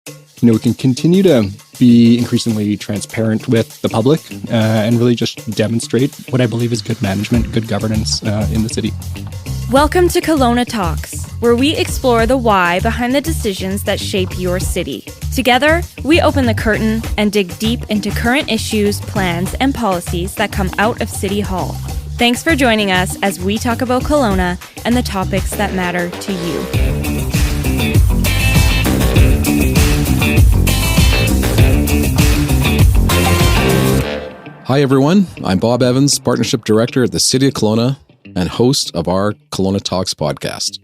We can continue to be increasingly transparent with the public and really just demonstrate what I believe is good management, good governance in the city. Welcome to Kelowna Talks, where we explore the why behind the decisions that shape your city. Together, we open the curtain and dig deep into current issues, plans, and policies that come out of City Hall. Thanks for joining us as we talk about Kelowna and the topics that matter to you. Hi everyone, I'm Bob Evans, Partnership Director at the City of Kelowna and host of our Kelowna Talks podcast.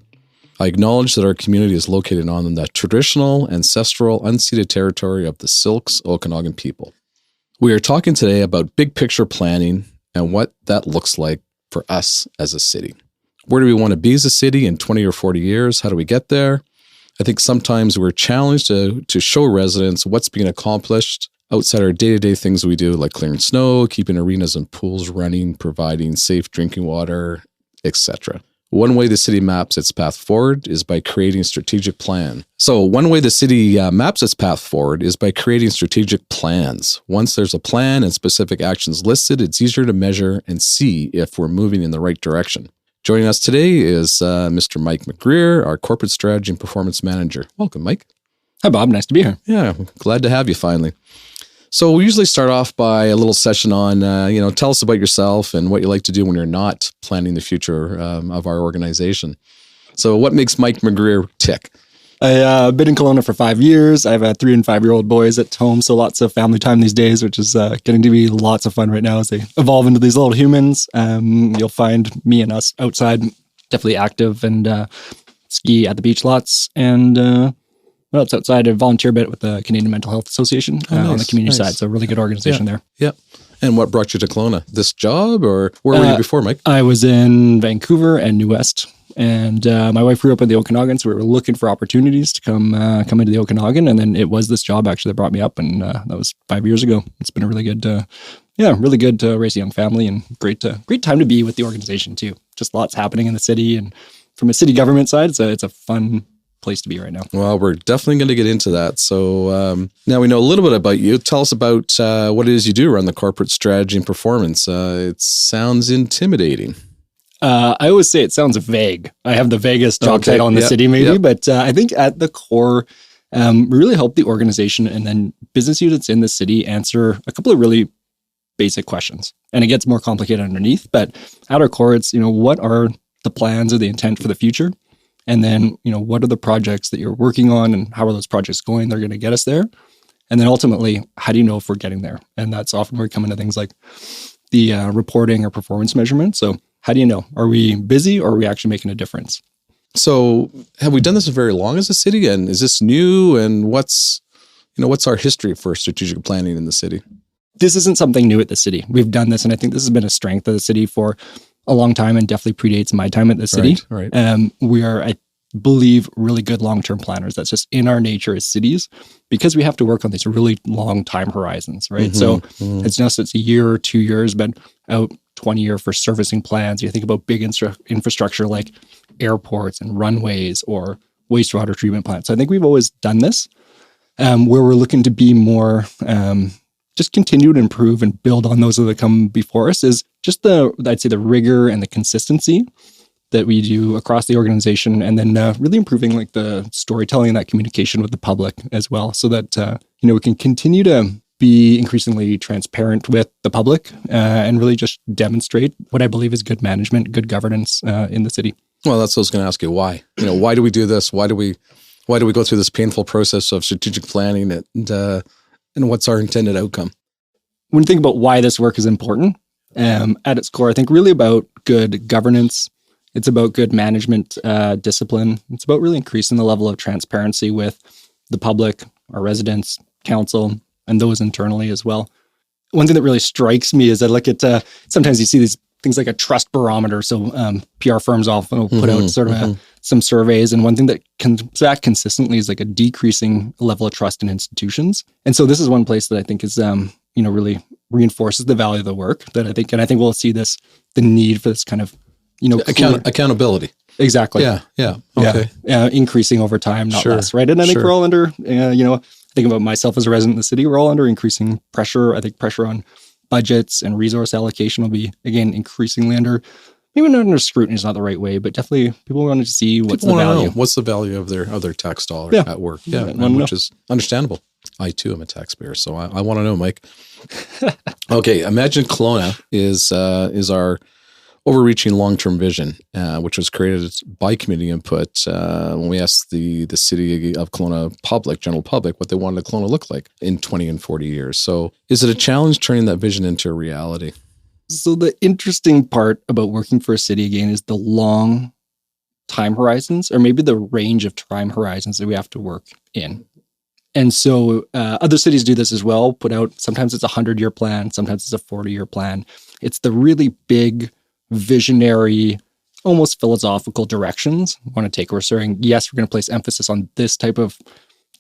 I acknowledge that our community is located on the traditional, ancestral, unceded territory of the Syilx Okanagan people. We are talking today about big picture planning and what that looks like for us as a city. Where do we want to be as a city in 20 or 40 years? How do we get there? I think sometimes we're challenged to show residents what's being accomplished outside our day-to-day things we do, like clearing snow, keeping arenas and pools running, providing safe drinking water, etc. One way the city maps its path forward is by creating a strategic plan. So one way the city maps its path forward is by creating strategic plans. Once there's a plan and specific actions listed, it's easier to measure and see if we're moving in the right direction. Joining us today is Mr. Mike McGreer, our Corporate Strategy and Performance Manager. Welcome, Mike. Hi, Bob. Nice to be here. Yeah, glad to have you finally. So we usually start off by a little session on, tell us about yourself and what you like to do when you're not planning the future of our organization. So what makes Mike McGreer tick? I've been in Kelowna for 5 years. I have 3 and 5 year old boys at home, so lots of family time these days, which is getting to be lots of fun right now as they evolve into these little humans. You'll find me and us outside, definitely active and ski at the beach lots. And it's outside. I volunteer a bit with the Canadian Mental Health Association on the community side. So a really good organization there. Yeah. And what brought you to Kelowna? This job, or where were you before, Mike? I was in Vancouver and New West. And my wife grew up in the Okanagan, so we were looking for opportunities to come into the Okanagan. And then it was this job actually that brought me up, and that was 5 years ago. It's been a really good, to raise a young family, and great time to be with the organization too. Just lots happening in the city, and from a city government side, it's a fun place to be right now. Well, we're definitely going to get into that. So now we know a little bit about you. Tell us about what it is you do around the corporate strategy and performance. It sounds intimidating. I always say it sounds vague. I have the vaguest job title in the city maybe, but I think at the core, we really help the organization and then business units in the city answer a couple of really basic questions. And it gets more complicated underneath, but at our core, it's, what are the plans or the intent for the future? And then, what are the projects that you're working on and how are those projects going? They're going to get us there. And then ultimately, how do you know if we're getting there? And that's often where we come into things like the reporting or performance measurement. So how do you know? Are we busy or are we actually making a difference? So have we done this very long as a city? And is this new? And what's our history for strategic planning in the city? This isn't something new at the city. We've done this. And I think this has been a strength of the city for a long time and definitely predates my time at the city. Right. We are, I believe, really good long-term planners. That's just in our nature as cities because we have to work on these really long time horizons, right? It's a year or 2 years, but out 20 year for servicing plans. You think about big infrastructure like airports and runways or wastewater treatment plants. So I think we've always done this where we're looking to be more just continue to improve and build on those that come before us is just the rigor and the consistency that we do across the organization, and then really improving like the storytelling and that communication with the public as well, so that we can continue to be increasingly transparent with the public and really just demonstrate what I believe is good management, good governance in the city. Well, that's what I was going to ask you. Why? Why do we do this? Why do we go through this painful process of strategic planning and what's our intended outcome? When you think about why this work is important, at its core, I think really about good governance. It's about good management discipline. It's about really increasing the level of transparency with the public, our residents, council, and those internally as well. One thing that really strikes me is I look at, sometimes you see these things like a trust barometer. So PR firms often will put out sort of some surveys. And one thing that comes back consistently is like a decreasing level of trust in institutions. And so this is one place that I think is, really reinforces the value of the work that I think we'll see the need for this kind of Accountability. Exactly. Yeah. Okay. Increasing over time, not Sure. less, right? And I think Sure. we're all under, think about myself as a resident in the city, we're all under increasing pressure. I think pressure on budgets and resource allocation will be, again, increasingly under, maybe not under scrutiny is not the right way, but definitely people wanted to see what's the value. What's the value of their tax dollar at work? Yeah, which is understandable. I too am a taxpayer, so I want to know, Mike. Okay, Imagine Kelowna is our overreaching long-term vision, which was created by community input when we asked the city of Kelowna general public, what they wanted Kelowna to look like in 20 and 40 years. So is it a challenge turning that vision into a reality? So the interesting part about working for a city, again, is the long time horizons, or maybe the range of time horizons that we have to work in. And so other cities do this as well, put out, sometimes it's a 100-year plan, sometimes it's a 40-year plan. It's the really big, visionary, almost philosophical directions we want to take. We're saying, yes, we're going to place emphasis on this type of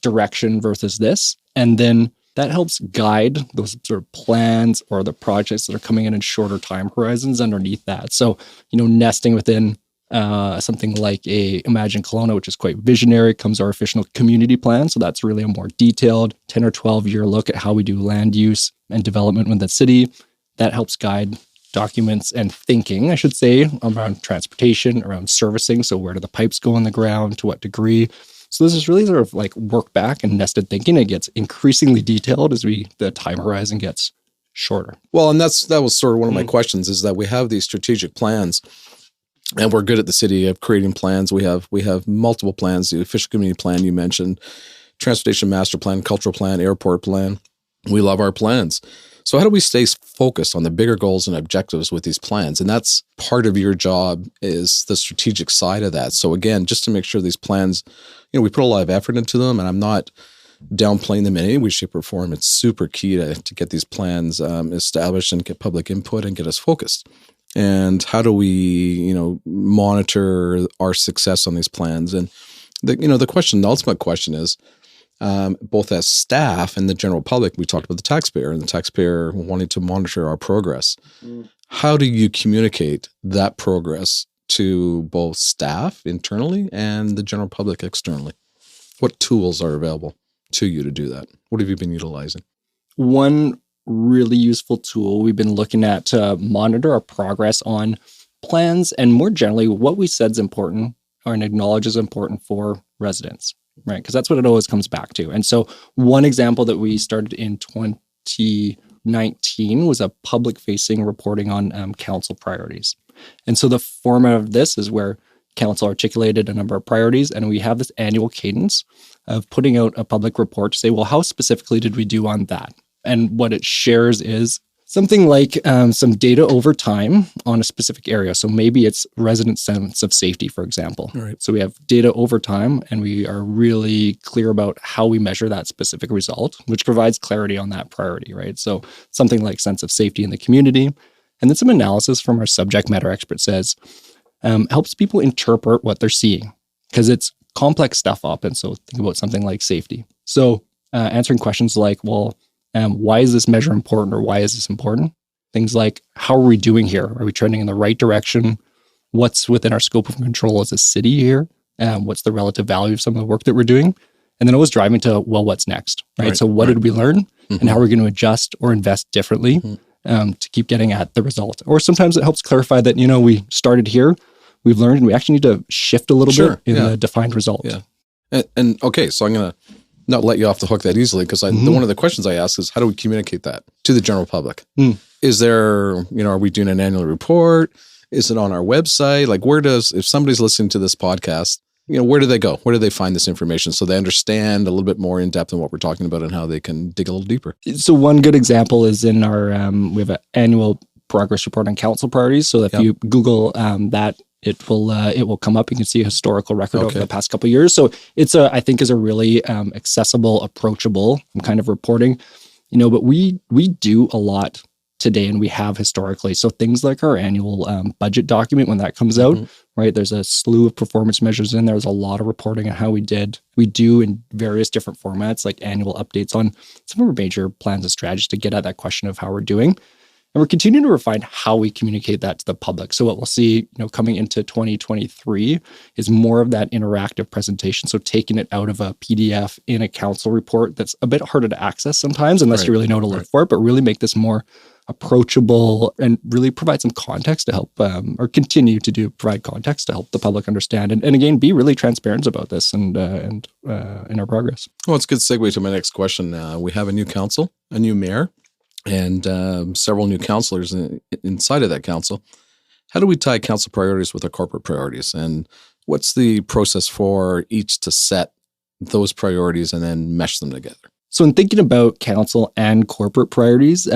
direction versus this. And then that helps guide those sort of plans or the projects that are coming in shorter time horizons underneath that. So, nesting within something like a Imagine Kelowna, which is quite visionary, comes our official community plan. So that's really a more detailed 10 or 12-year look at how we do land use and development with the city. That helps guide documents and thinking, I should say, around transportation, around servicing. So where do the pipes go in the ground? To what degree? So this is really sort of like work back and nested thinking. It gets increasingly detailed as the time horizon gets shorter. Well, and that was sort of one of my questions, is that we have these strategic plans. And we're good at the city of creating plans. We have multiple plans. The official community plan you mentioned, transportation master plan, cultural plan, airport plan. We love our plans. So how do we stay focused on the bigger goals and objectives with these plans? And that's part of your job, is the strategic side of that. So again, just to make sure these plans, we put a lot of effort into them, and I'm not downplaying them in any way, shape, or form. It's super key to get these plans established and get public input and get us focused. And how do we, monitor our success on these plans? And the ultimate question is, both as staff and the general public, we talked about the taxpayer wanting to monitor our progress. How do you communicate that progress to both staff internally and the general public externally? What tools are available to you to do that? What have you been utilizing? One really useful tool we've been looking at to monitor our progress on plans, and more generally, what we said is important and acknowledge is important for residents, right? Because that's what it always comes back to. And so one example that we started in 2019 was a public-facing reporting on council priorities. And so the format of this is where council articulated a number of priorities, and we have this annual cadence of putting out a public report to say, well, how specifically did we do on that? And what it shares is something like some data over time on a specific area. So maybe it's resident sense of safety, for example. Right. So we have data over time, and we are really clear about how we measure that specific result, which provides clarity on that priority, right? So something like sense of safety in the community. And then some analysis from our subject matter expert says, helps people interpret what they're seeing, because it's complex stuff often. So think about something like safety. So answering questions like, well, why is this measure important, or why is this important? Things like, how are we doing here? Are we trending in the right direction? What's within our scope of control as a city here? What's the relative value of some of the work that we're doing? And then always driving to, well, what's next, right? So what did we learn, and how are we going to adjust or invest differently to keep getting at the result? Or sometimes it helps clarify that, we started here, we've learned, and we actually need to shift a little bit in the defined result. Yeah. And okay, so I'm going to not let you off the hook that easily, because one of the questions I ask is, how do we communicate that to the general public? Is there, are we doing an annual report? Is it on our website? Like, if somebody's listening to this podcast, where do they go? Where do they find this information so they understand a little bit more in depth on what we're talking about and how they can dig a little deeper? So one good example is in our, we have an annual progress report on council priorities. So if you Google that, it will come up. You can see a historical record over the past couple of years. So it's I think is a really accessible, approachable kind of reporting, but we do a lot today, and we have historically. So things like our annual budget document, when that comes out, right? There's a slew of performance measures in there. There's a lot of reporting on how we did. We do in various different formats, like annual updates on some of our major plans and strategies to get at that question of how we're doing. And we're continuing to refine how we communicate that to the public. So what we'll see, coming into 2023 is more of that interactive presentation. So taking it out of a PDF in a council report that's a bit harder to access sometimes, unless you really know to look for it, but really make this more approachable and really provide some context to help or continue to provide context to help the public understand. And again, be really transparent about this and in our progress. Well, it's a good segue to my next question. We have a new council, a new mayor, and several new councillors inside of that council. How do we tie council priorities with our corporate priorities? And what's the process for each to set those priorities and then mesh them together? So in thinking about council and corporate priorities,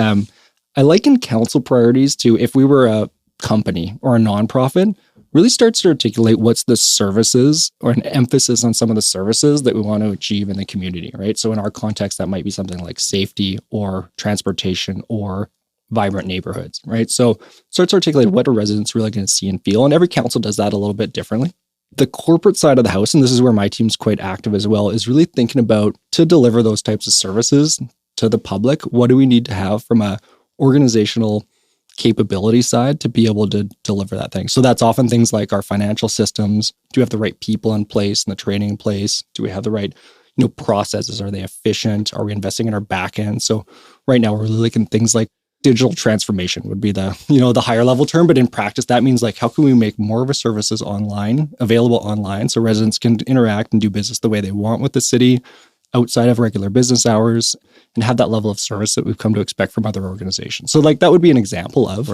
I liken council priorities to if we were a company or a nonprofit, really starts to articulate what's the services or an emphasis on some of the services that we want to achieve in the community, right? So in our context, that might be something like safety or transportation or vibrant neighborhoods, right? So starts to articulate what are residents really going to see and feel. And every council does that a little bit differently. The corporate side of the house, and this is where my team's quite active as well, is really thinking about to deliver those types of services to the public, what do we need to have from a organizational capability side to be able to deliver that thing. So that's often things like our financial systems. Do we have the right people in place and the training in place? Do we have the right, processes? Are they efficient? Are we investing in our back end? So right now we're really looking at things like digital transformation would be the, the higher level term, but in practice, that means like, how can we make more of our services available online so residents can interact and do business the way they want with the city outside of regular business hours and have that level of service that we've come to expect from other organizations. So like that would be an example of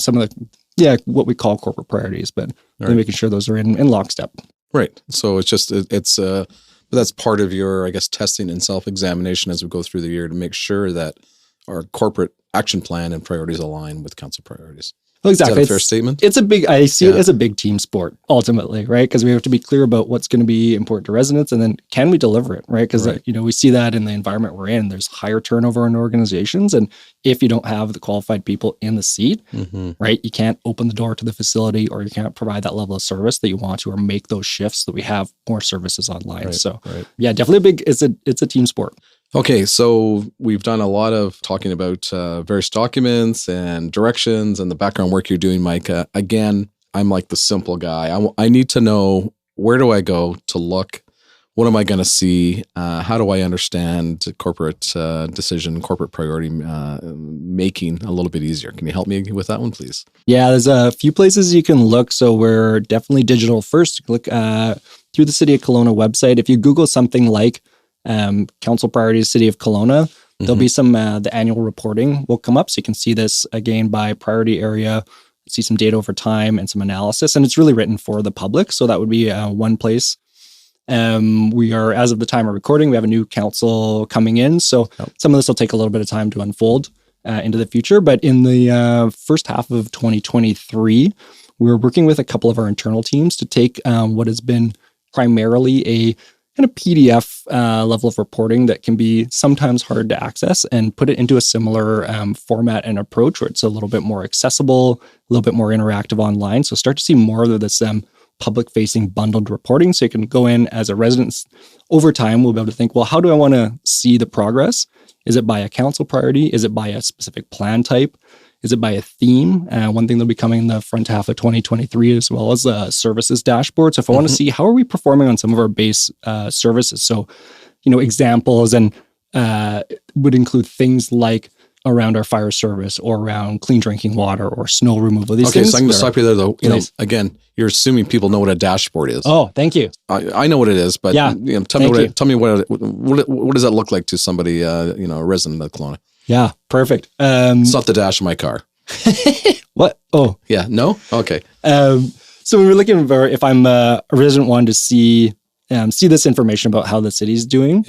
some of the, what we call corporate priorities, but really making sure those are in lockstep. Right. So but that's part of your, I guess, testing and self-examination as we go through the year to make sure that our corporate action plan and priorities align with council priorities. Well, exactly. Is that a fair statement? I see it as a big team sport ultimately, right? Because we have to be clear about what's going to be important to residents and then can we deliver it, right? Because, we see that in the environment we're in, there's higher turnover in organizations. And if you don't have the qualified people in the seat, right, you can't open the door to the facility or you can't provide that level of service that you want to or make those shifts that we have more services online. Definitely it's a team sport. Okay, so we've done a lot of talking about various documents and directions and the background work you're doing, Mike. Again, I'm like the simple guy. I need to know, where do I go to look? What am I going to see? How do I understand corporate decision, corporate priority making a little bit easier? Can you help me with that one, please? Yeah, there's a few places you can look. So we're definitely digital first. Look through the City of Kelowna website. If you Google something like Council Priorities City of Kelowna, there'll be some the annual reporting will come up, so you can see this again by priority area, see some data over time and some analysis, and it's really written for the public, so that would be one place. We are, as of the time of recording, we have a new council coming in, so some of this will take a little bit of time to unfold into the future, but in the first half of 2023 we're working with a couple of our internal teams to take what has been primarily a kind of PDF level of reporting that can be sometimes hard to access and put it into a similar format and approach where it's a little bit more accessible, a little bit more interactive online. So start to see more of this public-facing bundled reporting. So you can go in as a resident. Over time, we'll be able to think, well, how do I want to see the progress? Is it by a council priority? Is it by a specific plan type? Is it by a theme? One thing that'll be coming in the front half of 2023 as well as a services dashboard. So if I want to see how are we performing on some of our base services. So, examples and would include things like around our fire service or around clean drinking water or snow removal. These things. So I'm going to stop you there though. Again, you're assuming people know what a dashboard is. Oh, thank you. I know what it is, but tell me what does that look like to somebody, a resident of Kelowna? Yeah, perfect. It's not the dash of my car. What? Oh. Yeah, no? Okay. So we were looking for, if I'm a resident wanting to see this information about how the city's doing,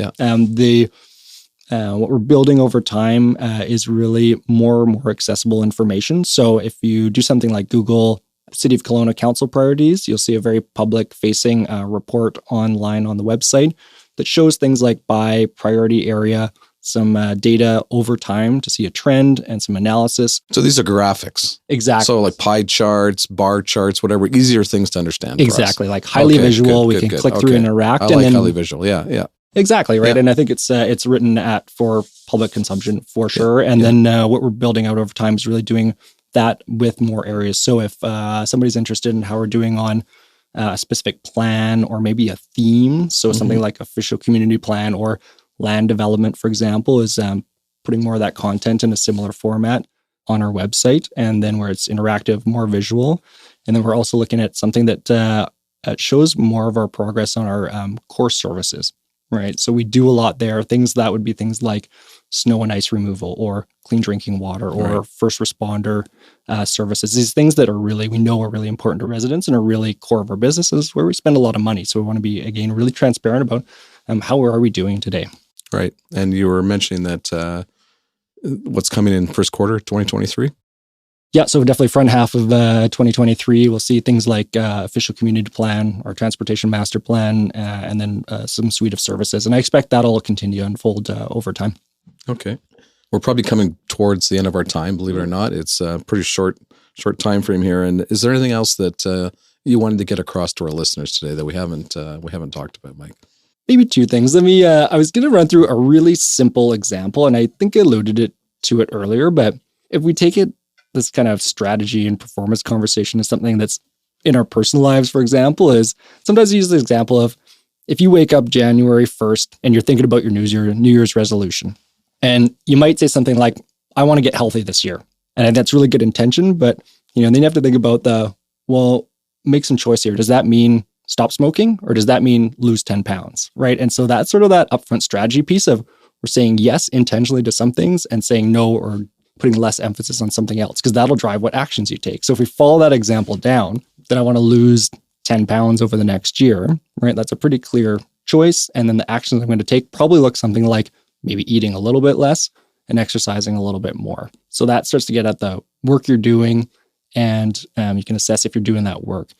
what we're building over time is really more accessible information. So if you do something like Google City of Kelowna Council Priorities, you'll see a very public-facing report online on the website that shows things like by priority area, some data over time to see a trend and some analysis. So these are graphics. Exactly. So like pie charts, bar charts, whatever, easier things to understand. Exactly. Like highly visual. We can click through and interact. I like highly visual. Yeah. Exactly, right. Yeah. And I think it's written for public consumption for sure. And then what we're building out over time is really doing that with more areas. So if somebody's interested in how we're doing on a specific plan or maybe a theme, so something like official community plan or land development, for example, is putting more of that content in a similar format on our website, and then where it's interactive, more visual. And then we're also looking at something that shows more of our progress on our core services. Right. So we do a lot there. Things that would be things like snow and ice removal or clean drinking water or first responder services. These things that we know are really important to residents and are really core of our businesses where we spend a lot of money. So we want to be, again, really transparent about how are we doing today. Right. And you were mentioning that what's coming in first quarter 2023? Yeah, so definitely front half of 2023, we'll see things like official community plan or transportation master plan, and then some suite of services. And I expect that'll continue to unfold over time. Okay. We're probably coming towards the end of our time, believe it or not. It's a pretty short time frame here. And is there anything else that you wanted to get across to our listeners today that we haven't talked about, Mike? Maybe two things. I was going to run through a really simple example, and I think I alluded to it earlier, but if we take this kind of strategy and performance conversation is something that's in our personal lives, for example, is sometimes I use the example of if you wake up January 1st and you're thinking about your New Year's resolution, and you might say something like, I want to get healthy this year. And that's really good intention, but then you have to think about make some choice here. Does that mean stop smoking or does that mean lose 10 pounds? Right. And so that's sort of that upfront strategy piece of we're saying yes intentionally to some things and saying no or putting less emphasis on something else, because that'll drive what actions you take. So if we follow that example down, then I want to lose 10 pounds over the next year, right? That's a pretty clear choice. And then the actions I'm going to take probably look something like maybe eating a little bit less and exercising a little bit more. So that starts to get at the work you're doing, and you can assess if you're doing that work.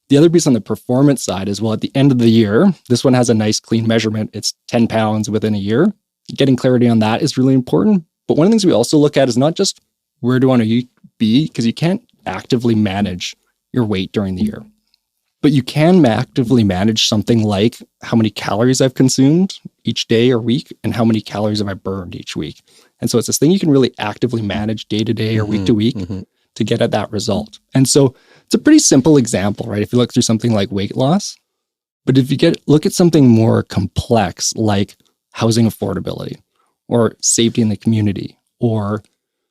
The other piece on the performance side is, at the end of the year, this one has a nice clean measurement. It's 10 pounds within a year. Getting clarity on that is really important. But one of the things we also look at is not just where do I want to be, because you can't actively manage your weight during the year. But you can actively manage something like how many calories I've consumed each day or week and how many calories have I burned each week. And so it's this thing you can really actively manage day to day or week to week to get at that result. And so it's a pretty simple example, right? If you look through something like weight loss, but if you look at something more complex like housing affordability, or safety in the community, or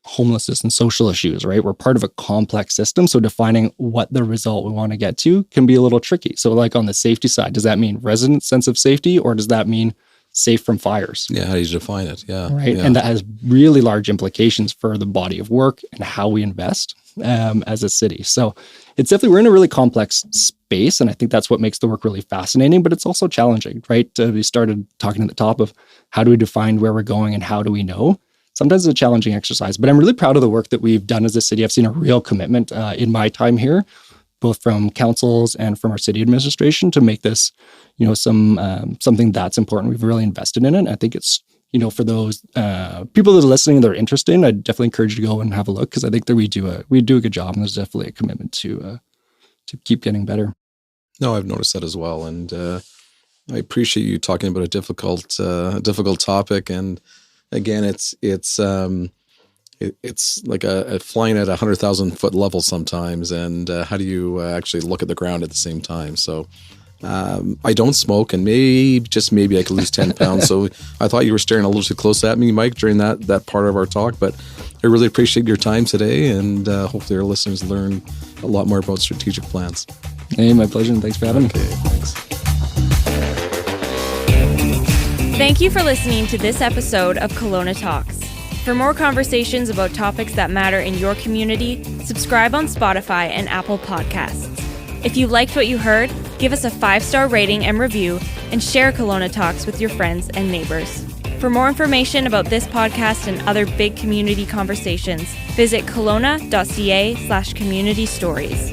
homelessness and social issues, right? We're part of a complex system. So defining what the result we want to get to can be a little tricky. So like on the safety side, does that mean resident sense of safety, or does that mean safe from fires? Yeah, how do you define it? Yeah. Right. Yeah. And that has really large implications for the body of work and how we invest as a city. So it's definitely, we're in a really complex space. And I think that's what makes the work really fascinating, but it's also challenging, right? We started talking at the top of how do we define where we're going and how do we know? Sometimes it's a challenging exercise, but I'm really proud of the work that we've done as a city. I've seen a real commitment in my time here, both from councils and from our city administration, to make this, something that's important. We've really invested in it. I think it's, for those people that are listening, that are interested, I'd definitely encourage you to go and have a look, because I think that we do a good job, and there's definitely a commitment to keep getting better. No, I've noticed that as well, and I appreciate you talking about a difficult topic. And again, it's like a flying at 100,000 foot level sometimes, and how do you actually look at the ground at the same time? So I don't smoke, and maybe I could lose 10 pounds. So I thought you were staring a little too close at me, Mike, during that part of our talk. But I really appreciate your time today, and hopefully our listeners learn a lot more about strategic plans. Hey, my pleasure, and thanks for having me. Okay, thanks. Thank you for listening to this episode of Kelowna Talks. For more conversations about topics that matter in your community, subscribe on Spotify and Apple Podcasts. If you liked what you heard, give us a 5-star rating and review, and share Kelowna Talks with your friends and neighbors. For more information about this podcast and other big community conversations, visit kelowna.ca/community stories.